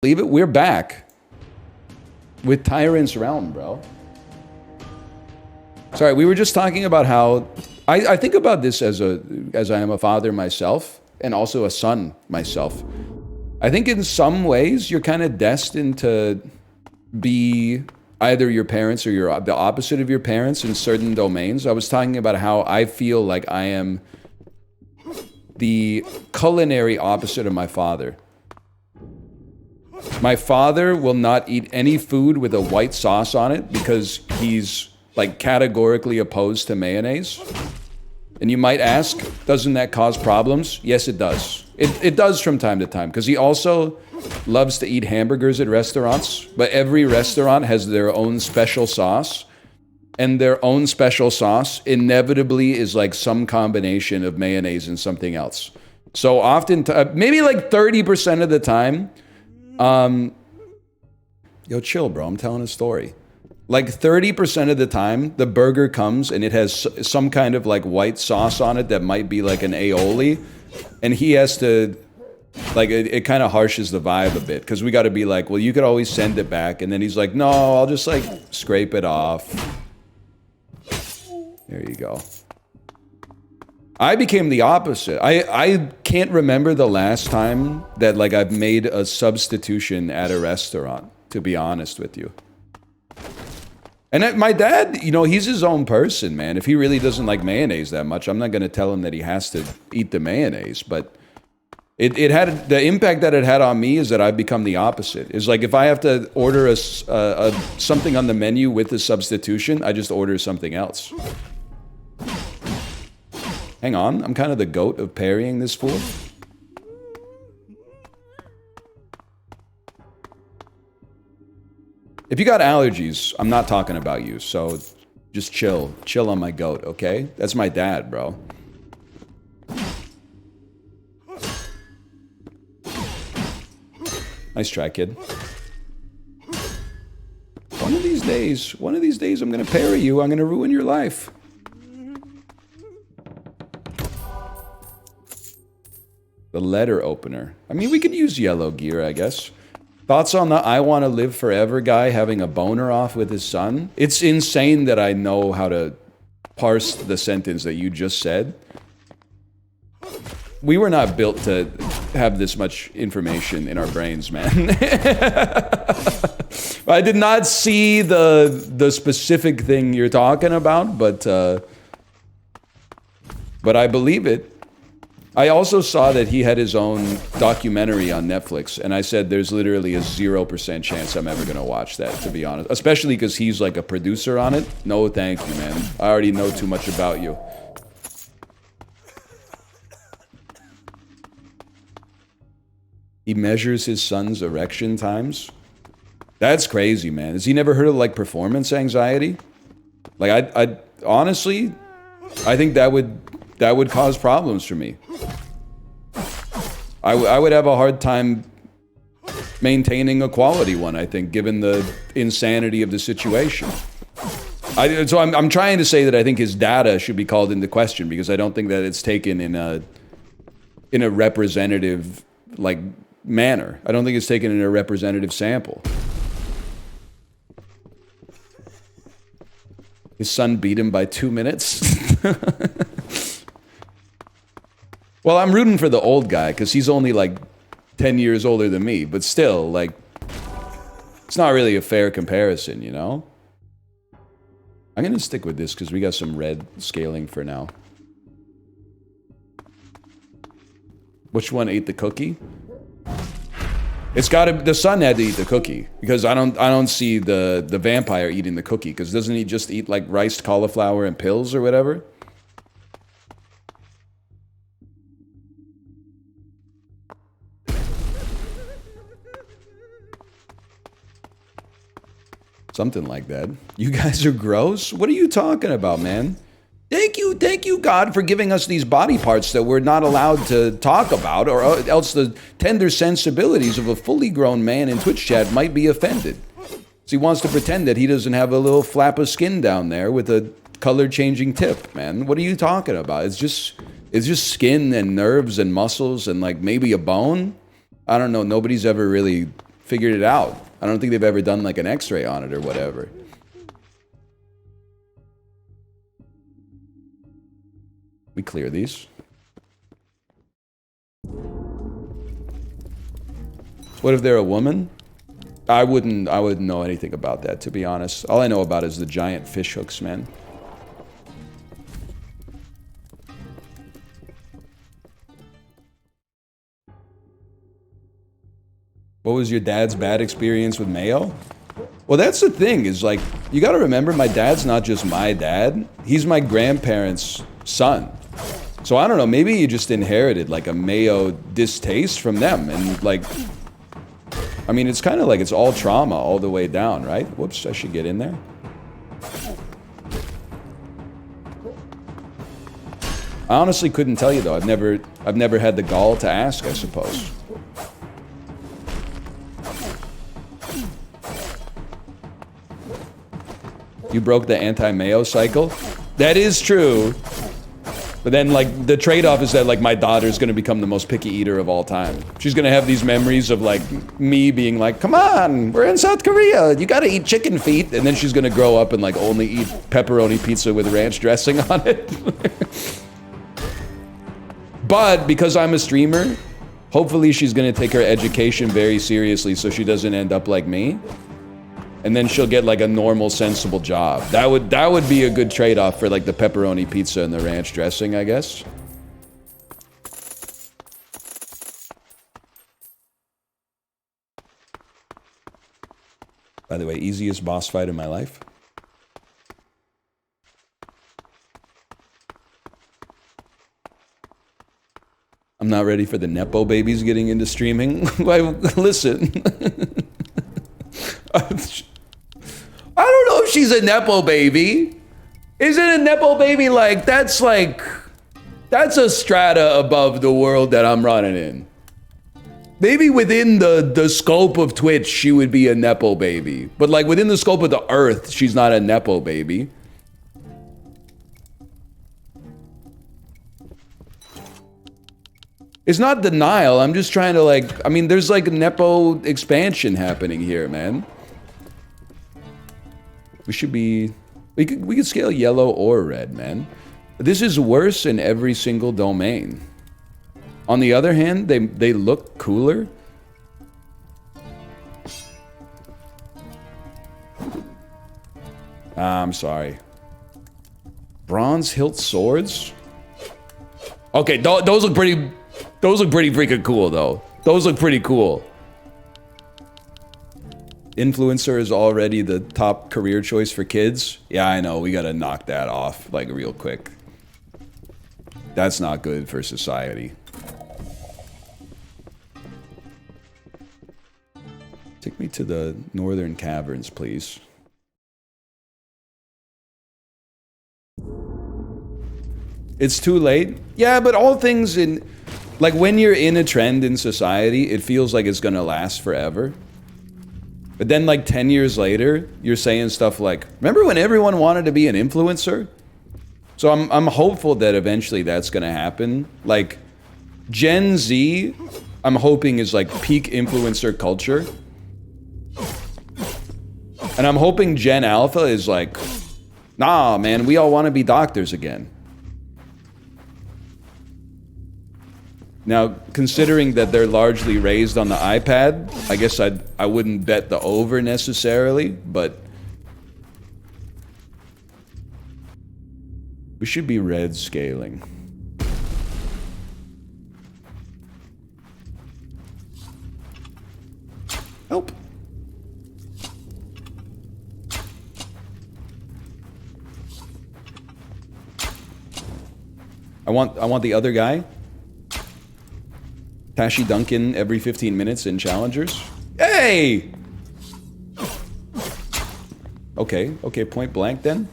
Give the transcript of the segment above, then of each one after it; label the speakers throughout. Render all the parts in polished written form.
Speaker 1: Believe it? We're back with Tyrants Realm, bro. Sorry, we were just talking about how I think about this as I am a father myself and also a son myself. I think in some ways you're kind of destined to be either your parents or you're the opposite of your parents in certain domains. I was talking about how I feel like I am the culinary opposite of my father. My father will not eat any food with a white sauce on it because he's like categorically opposed to mayonnaise. And you might ask, doesn't that cause problems? Yes, it does. It does from time to time because he also loves to eat hamburgers at restaurants, but every restaurant has their own special sauce. And their own special sauce inevitably is like some combination of mayonnaise and something else. So often, maybe like 30% of the time, yo, chill, bro. I'm telling a story. Like 30% of the time, the burger comes and it has some kind of like white sauce on it that might be like an aioli. And he has to, like, it kind of harshes the vibe a bit because we got to be like, well, you could always send it back. And then he's like, no, I'll just like scrape it off. There you go. I became the opposite. I can't remember the last time that like I've made a substitution at a restaurant, to be honest with you. And my dad, you know, he's his own person, man. If he really doesn't like mayonnaise that much, I'm not going to tell him that he has to eat the mayonnaise. But it had, the impact that it had on me is that I've become the opposite. It's like if I have to order something on the menu with a substitution, I just order something else. Hang on, I'm kind of the goat of parrying this fool. If you got allergies, I'm not talking about you, so just chill. Chill on my goat, okay? That's my dad, bro. Nice try, kid. One of these days, I'm gonna parry you. I'm gonna ruin your life. The letter opener. I mean, we could use yellow gear, I guess. Thoughts on the I want to live forever guy having a boner off with his son? It's insane that I know how to parse the sentence that you just said. We were not built to have this much information in our brains, man. I did not see the specific thing you're talking about, but I believe it. I also saw that he had his own documentary on Netflix, and I said there's literally a 0% chance I'm ever going to watch that, to be honest. Especially because he's like a producer on it. No, thank you, man. I already know too much about you. He measures his son's erection times? That's crazy, man. Has he never heard of like performance anxiety? Like, I honestly, I think that would cause problems for me. I would have a hard time maintaining a quality one, I think, given the insanity of the situation. So I'm trying to say that I think his data should be called into question because I don't think that it's taken in a representative like manner. I don't think it's taken in a representative sample. His son beat him by 2 minutes. Well, I'm rooting for the old guy because he's only like 10 years older than me, but still, like, it's not really a fair comparison, you know? I'm going to stick with this because we got some red scaling for now. Which one ate the cookie? It's got to, the son had to eat the cookie because I don't see the vampire eating the cookie because doesn't he just eat like riced cauliflower and pills or whatever? Something like that. You guys are gross? What are you talking about, man? Thank you, God, for giving us these body parts that we're not allowed to talk about, or else the tender sensibilities of a fully grown man in Twitch chat might be offended. So he wants to pretend that he doesn't have a little flap of skin down there with a color-changing tip, man. What are you talking about? It's just skin and nerves and muscles and like maybe a bone. I don't know. Nobody's ever really figured it out. I don't think they've ever done like an x-ray on it or whatever. We clear these. What if they're a woman? I wouldn't know anything about that, to be honest. All I know about is the giant fish hooks, man. What was your dad's bad experience with mayo? Well, that's the thing, is like, you gotta remember, my dad's not just my dad. He's my grandparents' son. So I don't know, maybe he just inherited like a mayo distaste from them. And like, I mean, it's kind of like it's all trauma all the way down, right? Whoops, I should get in there. I honestly couldn't tell you though. I've never had the gall to ask, I suppose. You broke the anti-mayo cycle? That is true. But then, like, the trade-off is that, like, my daughter's gonna become the most picky eater of all time. She's gonna have these memories of, like, me being like, come on, we're in South Korea, you gotta eat chicken feet. And then she's gonna grow up and, like, only eat pepperoni pizza with ranch dressing on it. But, because I'm a streamer, hopefully she's gonna take her education very seriously so she doesn't end up like me. And then she'll get like a normal, sensible job. That would be a good trade-off for like the pepperoni pizza and the ranch dressing, I guess. By the way, easiest boss fight in my life. I'm not ready for the Nepo babies getting into streaming. Listen. I don't know if she's a Nepo baby. Isn't a Nepo baby like, that's a strata above the world that I'm running in. Maybe within the scope of Twitch, she would be a Nepo baby. But like within the scope of the earth, she's not a Nepo baby. It's not denial, I'm just trying to like, I mean, there's like a Nepo expansion happening here, man. We should be, we could scale yellow or red, man. This is worse in every single domain. On the other hand, they look cooler. I'm sorry. Bronze hilt swords? Okay, those look pretty freaking cool though. Those look pretty cool. Influencer is already the top career choice for kids. Yeah, I know. We gotta knock that off, like, real quick. That's not good for society. Take me to the northern caverns, please. It's too late? Yeah, but all things in... Like, when you're in a trend in society, it feels like it's gonna last forever. But then like 10 years later, you're saying stuff like, remember when everyone wanted to be an influencer? So I'm hopeful that eventually that's gonna happen. Like Gen Z, I'm hoping is like peak influencer culture. And I'm hoping Gen Alpha is like, nah, man, we all want to be doctors again. Now, considering that they're largely raised on the iPad, I guess I wouldn't bet the over necessarily, but we should be red scaling. Help. I want the other guy. Tashi Duncan every 15 minutes in challengers. Hey! Okay, point blank then.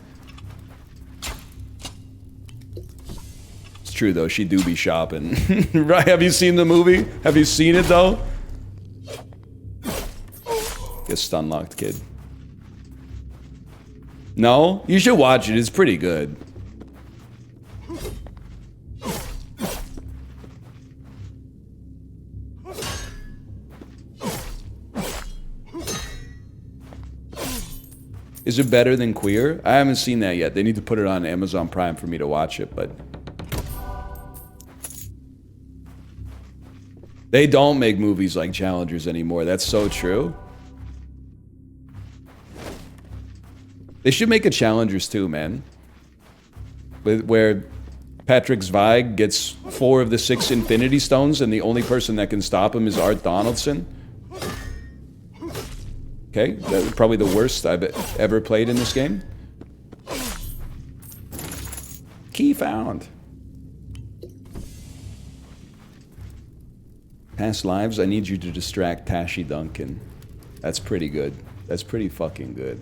Speaker 1: It's true though, she do be shopping. Right, have you seen the movie? Have you seen it though? Get stun locked, kid. No? You should watch it, it's pretty good. Is it better than Queer? I haven't seen that yet. They need to put it on Amazon Prime for me to watch it, but... They don't make movies like Challengers anymore. That's so true. They should make a Challengers too, man. Where Patrick Zweig gets 4 of the 6 Infinity Stones and the only person that can stop him is Art Donaldson. Okay, that's probably the worst I've ever played in this game. Key found. Past lives, I need you to distract Tashi Duncan. That's pretty good. That's pretty fucking good.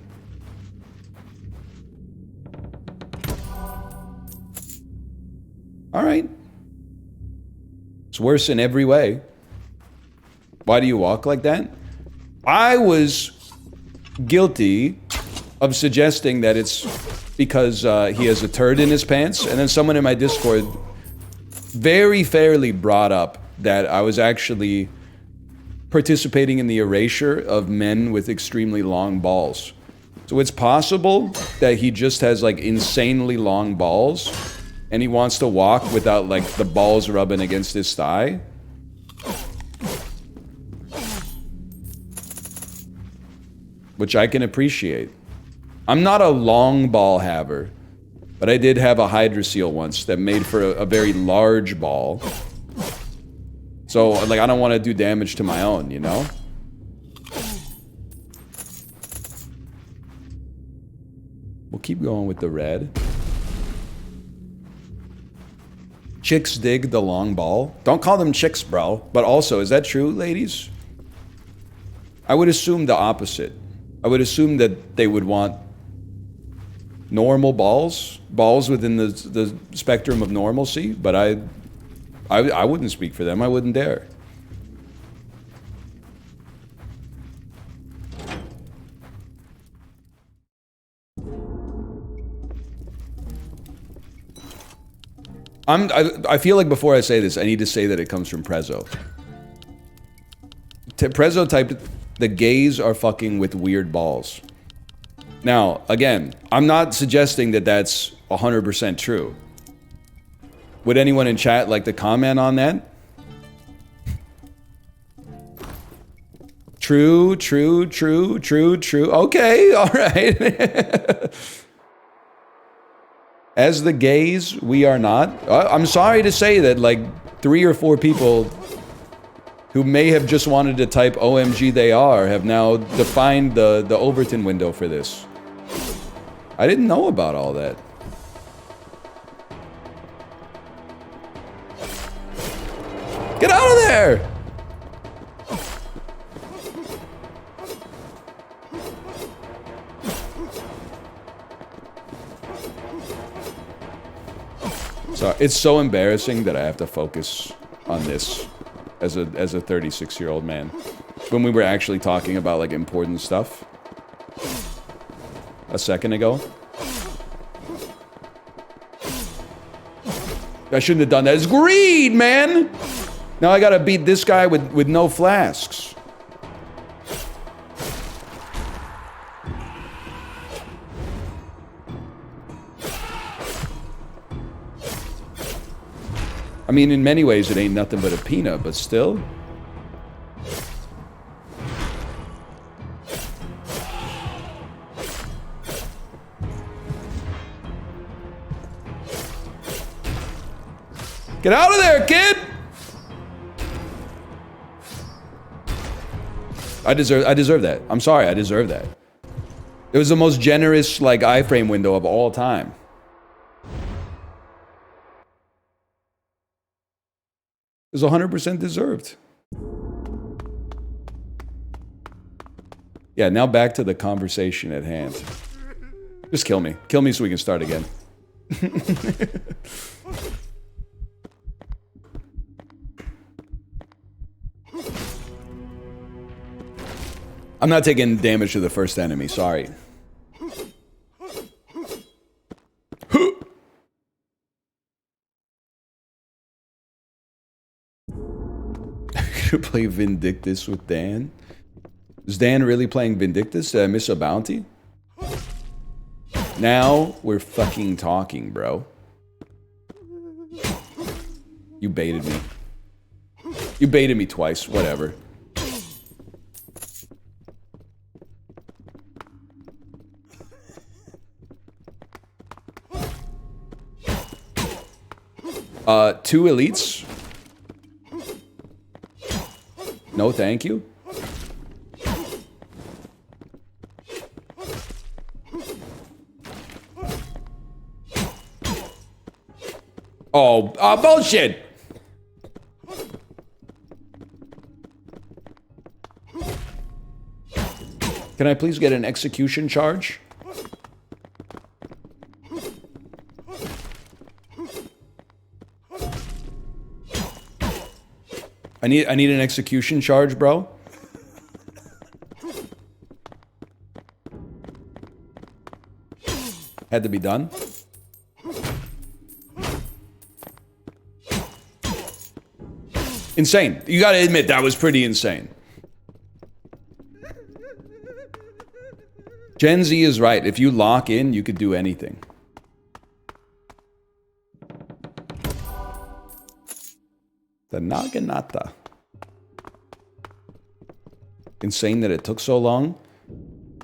Speaker 1: All right. It's worse in every way. Why do you walk like that? I was guilty of suggesting that it's because he has a turd in his pants, and then someone in my Discord very fairly brought up that I was actually participating in the erasure of men with extremely long balls. So it's possible that he just has like insanely long balls and he wants to walk without like the balls rubbing against his thigh. Which I can appreciate. I'm not a long ball haver, but I did have a hydroseal once that made for a very large ball. So, like, I don't want to do damage to my own, you know? We'll keep going with the red. Chicks dig the long ball. Don't call them chicks, bro. But also, is that true, ladies? I would assume the opposite. I would assume that they would want normal balls. Balls within the spectrum of normalcy. But I wouldn't speak for them. I wouldn't dare. I feel like before I say this, I need to say that it comes from Prezzo. Prezzo typed, the gays are fucking with weird balls. Now, again, I'm not suggesting that that's 100% true. Would anyone in chat like to comment on that? True, true, true, true, true. Okay, all right. As the gays, we are not. I'm sorry to say that, like, 3 or 4 people who may have just wanted to type OMG they are have now defined the Overton window for this. I didn't know about all that. Get out of there! So it's so embarrassing that I have to focus on this as a 36-year-old man. When we were actually talking about like important stuff a second ago. I shouldn't have done that. It's greed, man! Now I gotta beat this guy with no flasks. I mean, in many ways, it ain't nothing but a peanut, but still. Get out of there, kid! I deserve that. I'm sorry, I deserve that. It was the most generous, like, iframe window of all time. It was 100% deserved. Yeah, now back to the conversation at hand. Just kill me. Kill me so we can start again. I'm not taking damage to the first enemy, sorry. Play Vindictus with Dan? Is Dan really playing Vindictus? Did I miss a bounty? Now we're fucking talking, bro. You baited me. You baited me twice, whatever. Two elites. No, thank you. Oh, bullshit! Can I please get an execution charge? I need an execution charge, bro. Had to be done. Insane. You gotta admit, that was pretty insane. Gen Z is right. If you lock in, you could do anything. The Naginata. Insane that it took so long.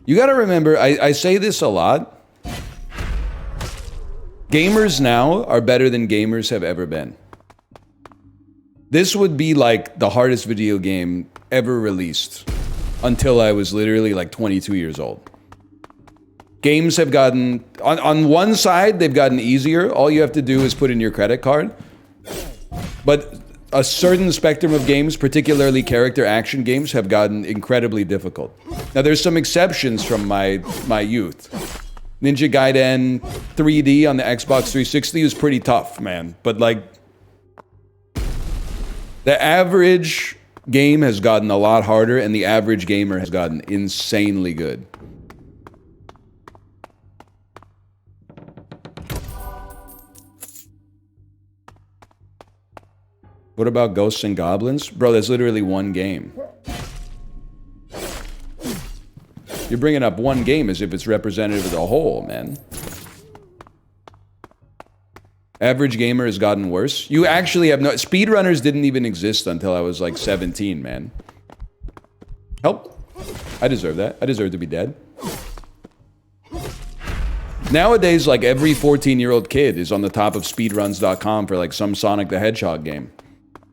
Speaker 1: You gotta remember, I say this a lot. Gamers now are better than gamers have ever been. This would be like the hardest video game ever released until I was literally like 22 years old. Games have gotten, on one side, they've gotten easier. All you have to do is put in your credit card. But a certain spectrum of games, particularly character action games, have gotten incredibly difficult. Now, there's some exceptions from my youth. Ninja Gaiden 3D on the Xbox 360 was pretty tough, man. But like, the average game has gotten a lot harder, and the average gamer has gotten insanely good. What about Ghosts and Goblins? Bro, that's literally one game. You're bringing up one game as if it's representative of the whole, man. Average gamer has gotten worse. You actually have no... Speedrunners didn't even exist until I was like 17, man. Help. I deserve that. I deserve to be dead. Nowadays, like every 14-year-old kid is on the top of speedruns.com for like some Sonic the Hedgehog game.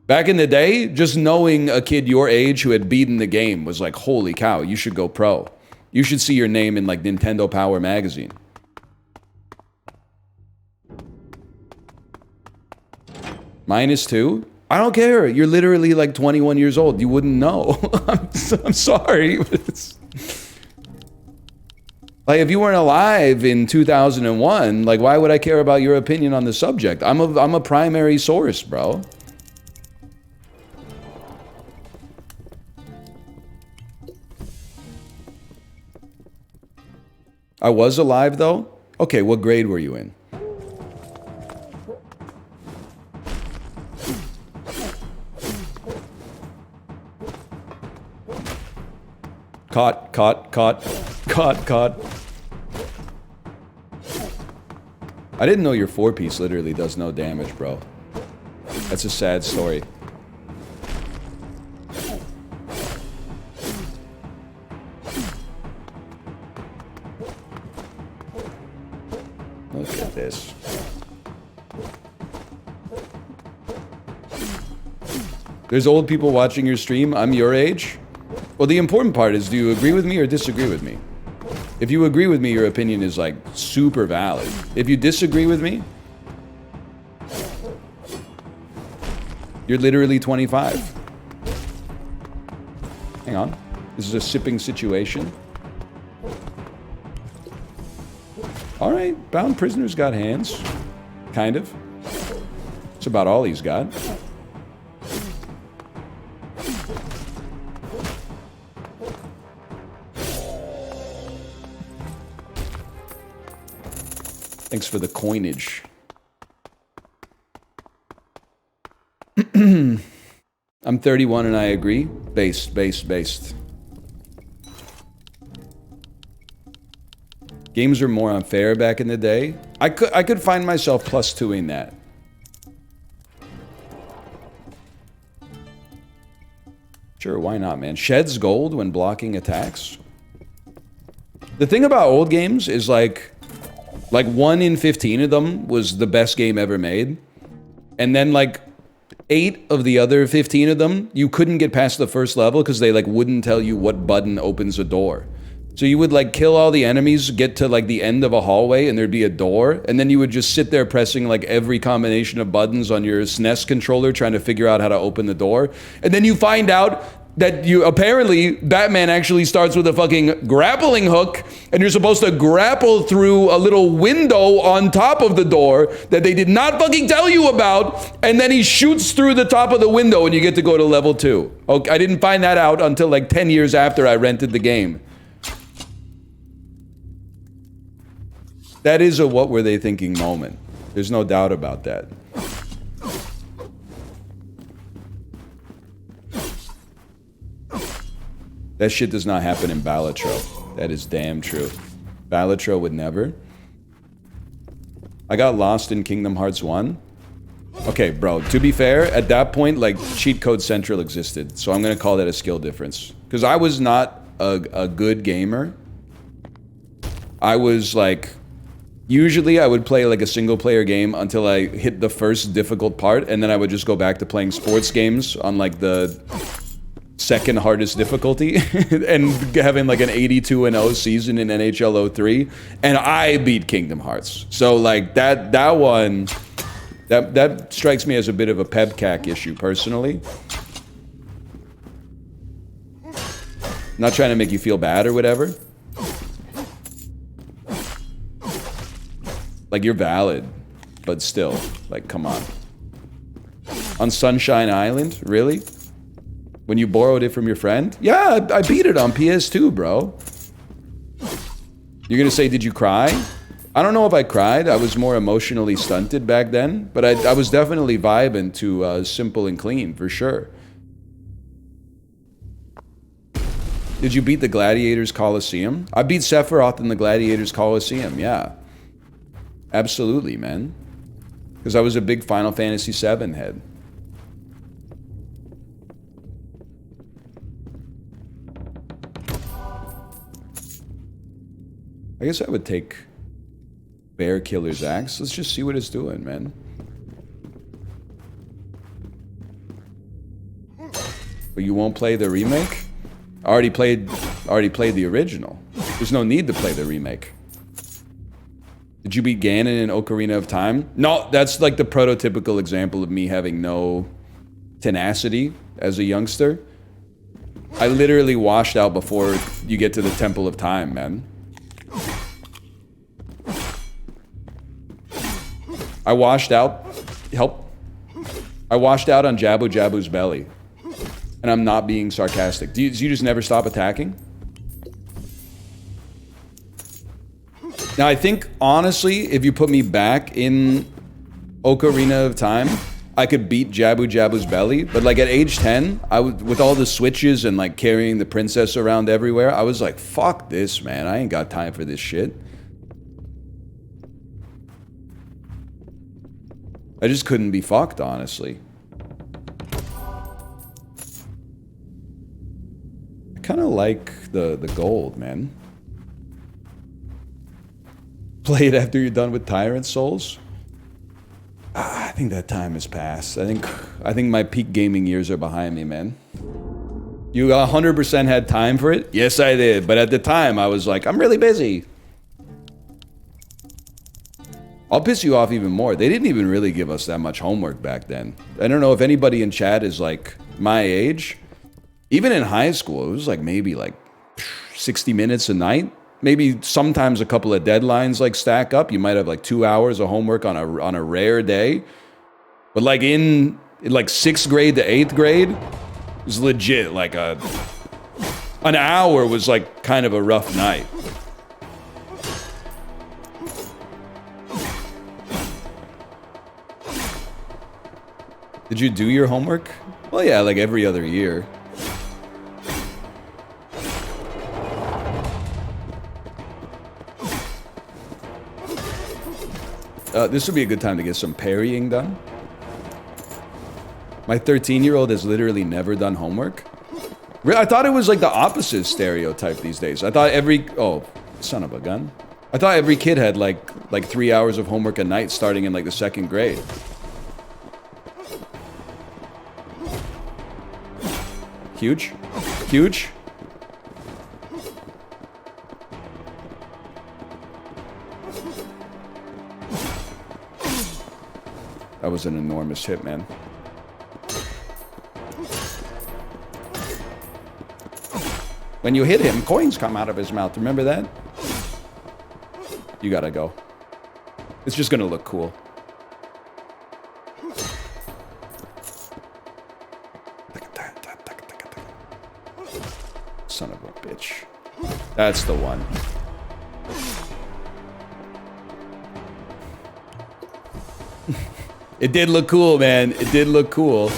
Speaker 1: Back in the day, just knowing a kid your age who had beaten the game was like, holy cow, you should go pro. You should see your name in like Nintendo Power magazine. -2? I don't care. You're literally like 21 years old. You wouldn't know. I'm sorry. Like, if you weren't alive in 2001, like, why would I care about your opinion on the subject? I'm a primary source, bro. I was alive, though? Okay, what grade were you in? Caught. I didn't know your 4-piece literally does no damage, bro. That's a sad story. Look at this. There's old people watching your stream. I'm your age. Well, the important part is, do you agree with me or disagree with me? If you agree with me, your opinion is like super valid. If you disagree with me, you're literally 25. Hang on. This is a sipping situation. All right, bound prisoner's got hands. Kind of. That's about all he's got. Thanks for the coinage. I'm 31 and I agree. Based. Games were more unfair back in the day. I could find myself plus 2ing that. Sure, why not, man? Sheds gold when blocking attacks. The thing about old games is like 1 in 15 of them was the best game ever made. And then like 8 of the other 15 of them, you couldn't get past the first level because they like wouldn't tell you what button opens a door. So you would like kill all the enemies, get to like the end of a hallway and there'd be a door. And then you would just sit there pressing like every combination of buttons on your SNES controller trying to figure out how to open the door. And then you find out that apparently Batman actually starts with a fucking grappling hook and you're supposed to grapple through a little window on top of the door that they did not fucking tell you about, and then he shoots through the top of the window and you get to go to level 2. Okay, I didn't find that out until like 10 years after I rented the game. That is a what were they thinking moment. There's no doubt about that. That shit does not happen in Balatro. That is damn true. Balatro would never. I got lost in Kingdom Hearts 1. Okay, bro, to be fair, at that point, like, Cheat Code Central existed. So I'm gonna call that a skill difference. Because I was not a good gamer. I was, like... Usually, I would play, like, a single-player game until I hit the first difficult part, and then I would just go back to playing sports games on, like, the... second hardest difficulty and having like an 82-0 season in NHL 03, and I beat Kingdom Hearts. So like that one that strikes me as a bit of a pebcac issue personally. Not trying to make you feel bad or whatever. Like you're valid, but still, like come on. On Sunshine Island, really? When you borrowed it from your friend? Yeah, I beat it on PS2, bro. You're gonna say, did you cry? I don't know if I cried. I was more emotionally stunted back then. But I was definitely vibing to Simple and Clean, for sure. Did you beat the Gladiators Coliseum? I beat Sephiroth in the Gladiators Coliseum, yeah. Absolutely, man. Because I was a big Final Fantasy VII head. I guess I would take Bear Killer's axe. Let's just see what it's doing, man. But you won't play the remake? I already played the original. There's no need to play the remake. Did you beat Ganon in Ocarina of Time? No, that's like the prototypical example of me having no tenacity as a youngster. I literally washed out before you get to the Temple of Time, man. I washed out on Jabu Jabu's belly. And I'm not being sarcastic. Do you just never stop attacking? Now, I think, honestly, if you put me back in Ocarina of Time, I could beat Jabu Jabu's belly. But, like, at age 10, with all the switches and, like, carrying the princess around everywhere, I was like, fuck this, man. I ain't got time for this shit. I just couldn't be fucked, honestly. I kind of like the gold, man. Play it after you're done with Tyrants Souls? I think that time has passed. I think my peak gaming years are behind me, man. You 100% had time for it? Yes, I did. But at the time, I was like, I'm really busy. I'll piss you off even more. They didn't even really give us that much homework back then. I don't know if anybody in chat is like my age. Even in high school, it was like maybe like 60 minutes a night. Maybe sometimes a couple of deadlines like stack up. You might have like 2 hours of homework on a rare day. But like in like 6th grade to 8th grade, it was legit like an hour was like kind of a rough night. Did you do your homework? Well, yeah, like every other year. This would be a good time to get some parrying done. My 13-year-old has literally never done homework. I thought it was like the opposite stereotype these days. I thought oh, son of a gun. I thought every kid had like 3 hours of homework a night starting in like the 2nd grade. Huge. Huge. That was an enormous hit, man. When you hit him, coins come out of his mouth. Remember that? You gotta go. It's just gonna look cool. Son of a bitch. That's the one. It did look cool, man. It did look cool.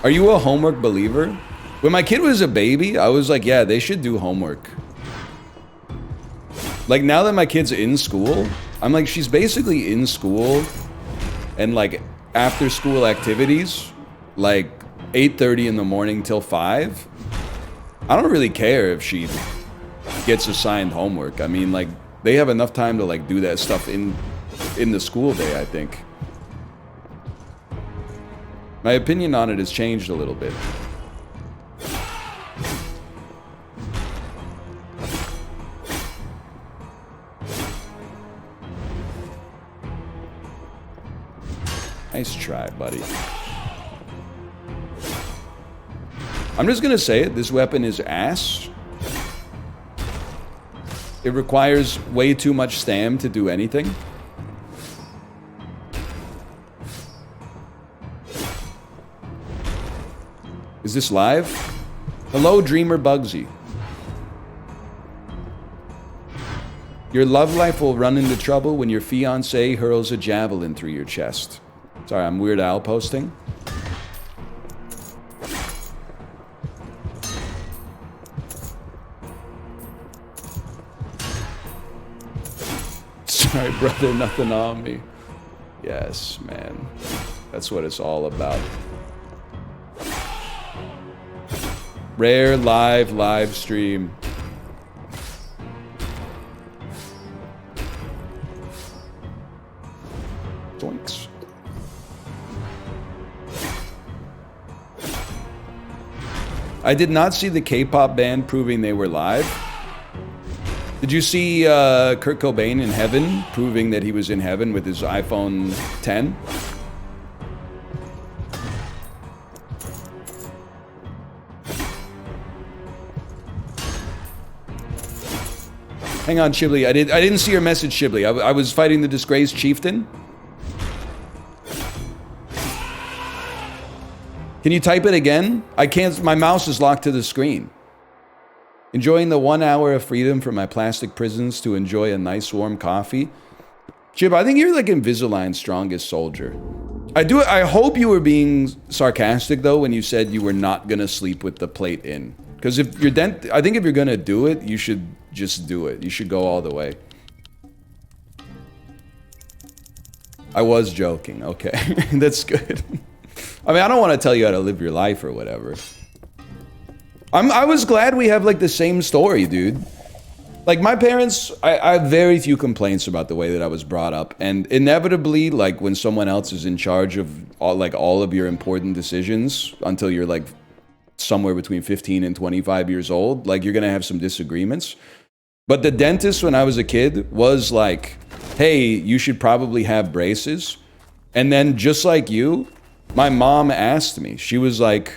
Speaker 1: Are you a homework believer? When my kid was a baby, I was like, yeah, they should do homework. Like, now that my kid's in school, I'm like, she's basically in school and, like, after-school activities, like, 8:30 in the morning till 5. I don't really care if she gets assigned homework. I mean, like, they have enough time to, like, do that stuff in the school day, I think. My opinion on it has changed a little bit. Nice try, buddy. I'm just gonna say it, this weapon is ass. It requires way too much stam to do anything. Is this live? Hello, Dreamer Bugsy. Your love life will run into trouble when your fiancé hurls a javelin through your chest. Sorry, I'm Weird Al posting. Sorry, brother, nothing on me. Yes, man. That's what it's all about. Rare live stream. Doinks. I did not see the K-pop band proving they were live. Did you see Kurt Cobain in heaven proving that he was in heaven with his iPhone 10? Hang on, Chibli. I didn't see your message, Chibli. I was fighting the disgraced chieftain. Can you type it again? I can't. My mouse is locked to the screen. Enjoying the 1 hour of freedom from my plastic prisons to enjoy a nice warm coffee. Chib, I think you're like Invisalign's strongest soldier. I hope you were being sarcastic though when you said you were not gonna sleep with the plate in. Because if you're I think if you're gonna do it, you should just do it. You should go all the way. I was joking. Okay, that's good. I mean, I don't want to tell you how to live your life or whatever. I was glad we have like the same story, dude. Like my parents, I have very few complaints about the way that I was brought up, and inevitably, like when someone else is in charge of all of your important decisions until you're like somewhere between 15 and 25 years old, like you're gonna have some disagreements. But the dentist when I was a kid was like, hey, you should probably have braces. And then just like you, my mom asked me, she was like,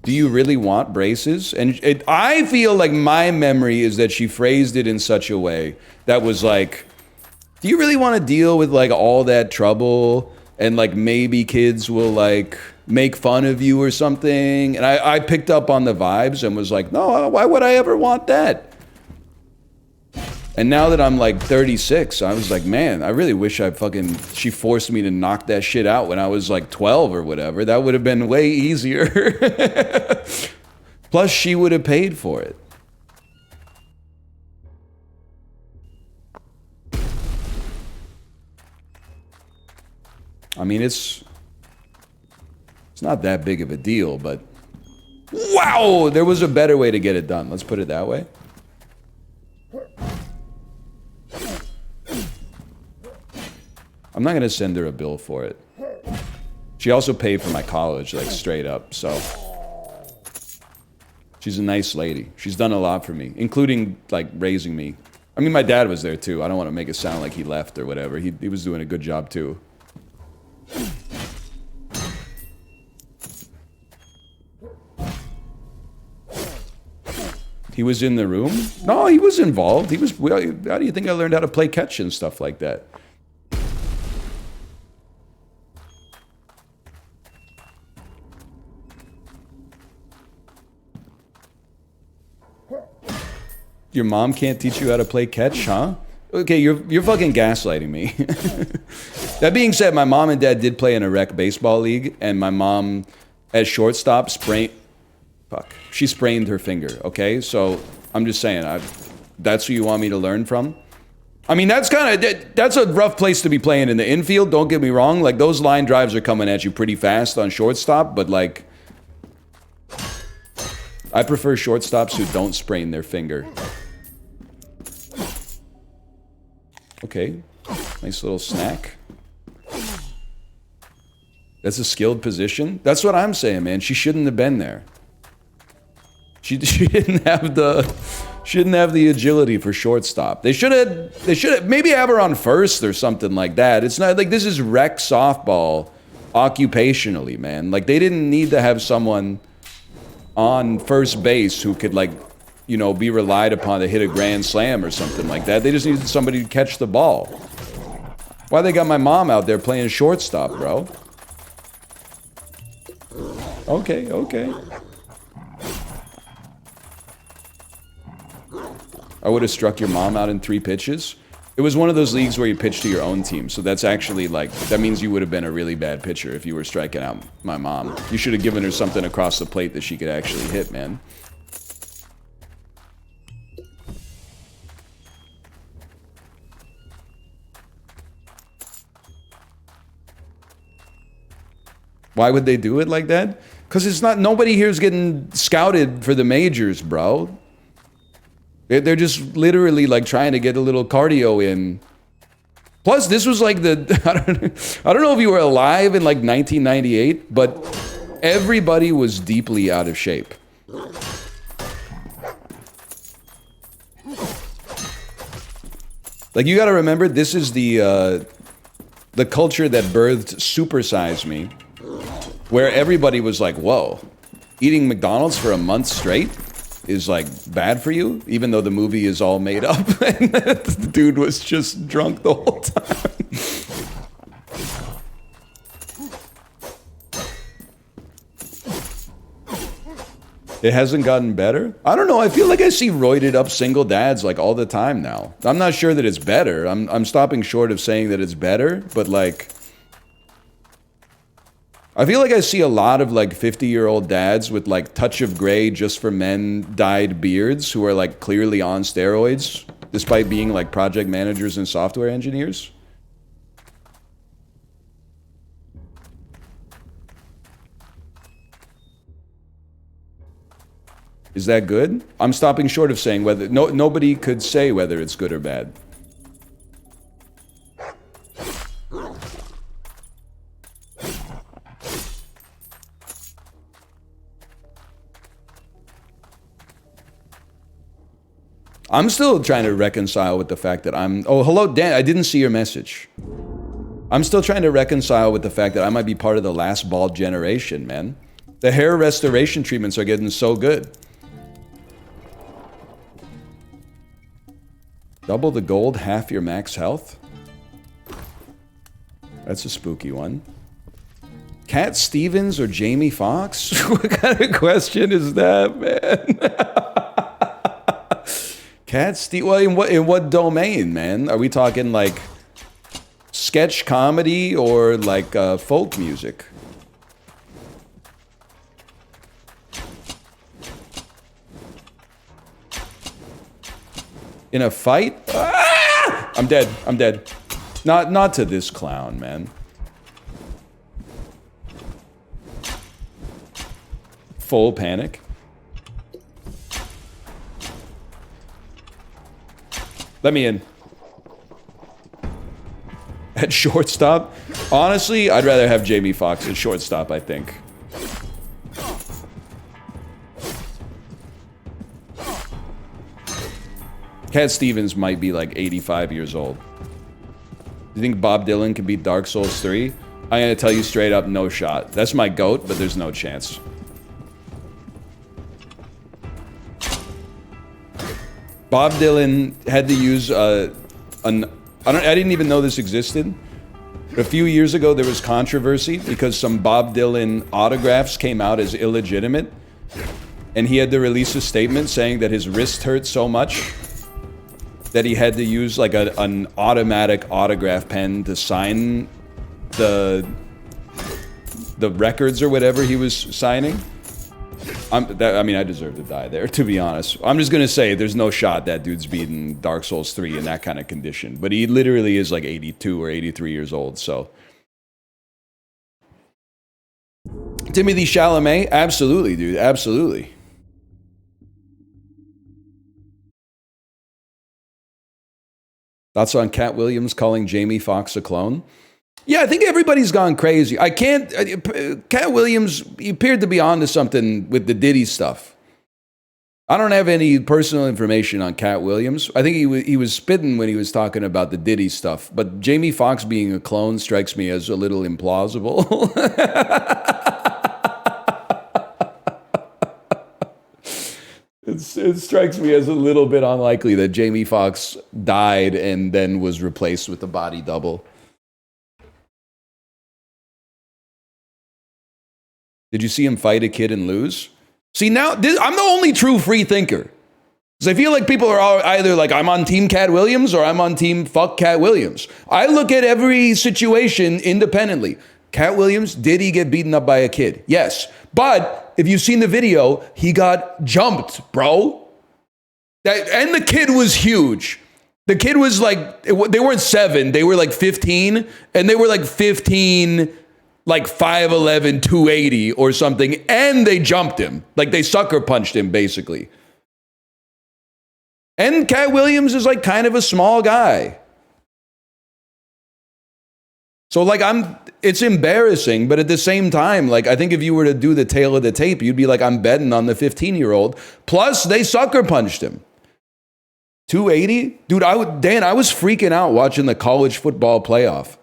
Speaker 1: do you really want braces? And I feel like my memory is that she phrased it in such a way that was like, do you really want to deal with like all that trouble? And like maybe kids will like make fun of you or something. And I picked up on the vibes and was like, no, why would I ever want that? And now that I'm like 36, I was like, man, I really wish she forced me to knock that shit out when I was like 12 or whatever. That would have been way easier. Plus, she would have paid for it. I mean, it's not that big of a deal, but wow, there was a better way to get it done. Let's put it that way. I'm not gonna send her a bill for it. She also paid for my college, like straight up, so. She's a nice lady. She's done a lot for me, including like raising me. I mean, my dad was there too. I don't want to make it sound like he left or whatever. He was doing a good job too. He was in the room? No, he was involved. He was. How do you think I learned how to play catch and stuff like that? Your mom can't teach you how to play catch, huh? Okay, you're fucking gaslighting me. That being said, my mom and dad did play in a rec baseball league, and my mom, at shortstop, she sprained her finger, okay? So, I'm just saying, that's who you want me to learn from? I mean, that's a rough place to be playing in the infield, don't get me wrong. Like, those line drives are coming at you pretty fast on shortstop, but like, I prefer shortstops who don't sprain their finger. Okay, nice little snack. That's a skilled position. That's what I'm saying, man. She shouldn't have been there. She didn't have the agility for shortstop. They should have maybe have her on first or something like that. It's not like this is rec softball occupationally, man. Like they didn't need to have someone on first base who could like, you know, be relied upon to hit a grand slam or something like that. They just needed somebody to catch the ball. Why they got my mom out there playing shortstop, bro? Okay, okay. I would have struck your mom out in 3 pitches. It was one of those leagues where you pitch to your own team, so that's actually like, that means you would have been a really bad pitcher if you were striking out my mom. You should have given her something across the plate that she could actually hit, man. Why would they do it like that? Because it's not, nobody here's getting scouted for the majors, bro. They're just literally like trying to get a little cardio in. Plus, this was like the, I don't know if you were alive in like 1998, but everybody was deeply out of shape. Like you gotta remember, this is the culture that birthed Super Size Me. Where everybody was like, whoa, eating McDonald's for a month straight is like bad for you, even though the movie is all made up and the dude was just drunk the whole time. It hasn't gotten better? I don't know, I feel like I see roided up single dads like all the time now. I'm not sure that it's better. I'm stopping short of saying that it's better, but like, I feel like I see a lot of like 50-year-old dads with like touch of gray just for men dyed beards who are like clearly on steroids despite being like project managers and software engineers. Is that good? I'm stopping short of saying whether, nobody could say whether it's good or bad. I'm still trying to reconcile with the fact that oh, hello, Dan. I didn't see your message. I'm still trying to reconcile with the fact that I might be part of the last bald generation, man. The hair restoration treatments are getting so good. Double the gold, half your max health? That's a spooky one. Cat Stevens or Jamie Foxx? What kind of question is that, man? Cat Stevens? Well, in what domain, man? Are we talking like sketch comedy or like folk music? In a fight? Ah! I'm dead. I'm dead. Not to this clown, man. full panic. Let me in. At shortstop? Honestly, I'd rather have Jamie Foxx at shortstop, I think. Cat Stevens might be like 85 years old. You think Bob Dylan can beat Dark Souls 3? I'm gonna tell you straight up, no shot. That's my GOAT, but there's no chance. Bob Dylan had to use I didn't even know this existed. A few years ago, there was controversy because some Bob Dylan autographs came out as illegitimate, and he had to release a statement saying that his wrist hurt so much that he had to use like an automatic autograph pen to sign the records or whatever he was signing. I mean, I deserve to die there, to be honest. I'm just gonna say there's no shot that dude's beating Dark Souls 3 in that kind of condition. But he literally is like 82 or 83 years old, so. Timothy Chalamet? Absolutely, dude. Absolutely. Thoughts on Cat Williams calling Jamie Foxx a clone? Yeah, I think everybody's gone crazy. I can't... Cat Williams, he appeared to be onto something with the Diddy stuff. I don't have any personal information on Cat Williams. I think he was spitting when he was talking about the Diddy stuff. But Jamie Foxx being a clone strikes me as a little implausible. It strikes me as a little bit unlikely that Jamie Foxx died and then was replaced with a body double. Did you see him fight a kid and lose? See, now, I'm the only true free thinker. Because I feel like people are either like, I'm on Team Cat Williams or I'm on Team fuck Cat Williams. I look at every situation independently. Cat Williams, did he get beaten up by a kid? Yes. But if you've seen the video, he got jumped, bro. And the kid was huge. The kid was like, they weren't 7, they were like 15. And they were like 15... like 5'11", 280 or something, and they jumped him. Like they sucker punched him, basically. And Cat Williams is like kind of a small guy. So like it's embarrassing, but at the same time, like I think if you were to do the tail of the tape, you'd be like, I'm betting on the 15-year-old. Plus, they sucker punched him. 280? Dude, Dan, I was freaking out watching the college football playoff.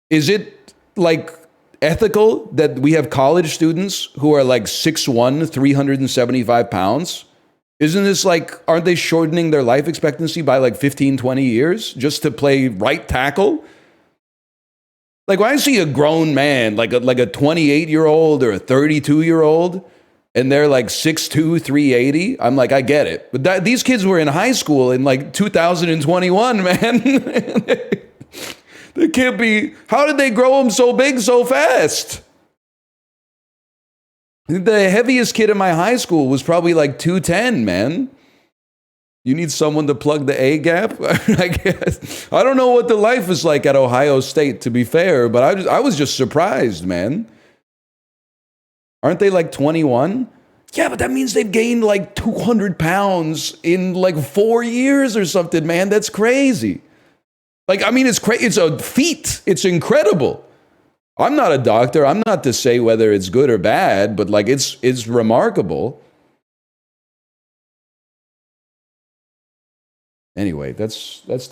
Speaker 1: Is it like ethical that we have college students who are like 6'1", 375 pounds? Isn't this like, aren't they shortening their life expectancy by like 15, 20 years just to play right tackle? Like when I see a grown man, like a 28-year-old or a 32-year-old, and they're like 6'2", 380, I'm like, I get it. But these kids were in high school in like 2021, man. They can't be... How did they grow them so big so fast? The heaviest kid in my high school was probably like 210, man. You need someone to plug the A gap? I guess. I don't know what the life is like at Ohio State, to be fair, but I was just surprised, man. Aren't they like 21? Yeah, but that means they've gained like 200 pounds in like 4 years or something, man. That's crazy. Like, I mean, it's a feat. It's incredible. I'm not a doctor. I'm not to say whether it's good or bad, but like it's remarkable. Anyway, that's Tyrants.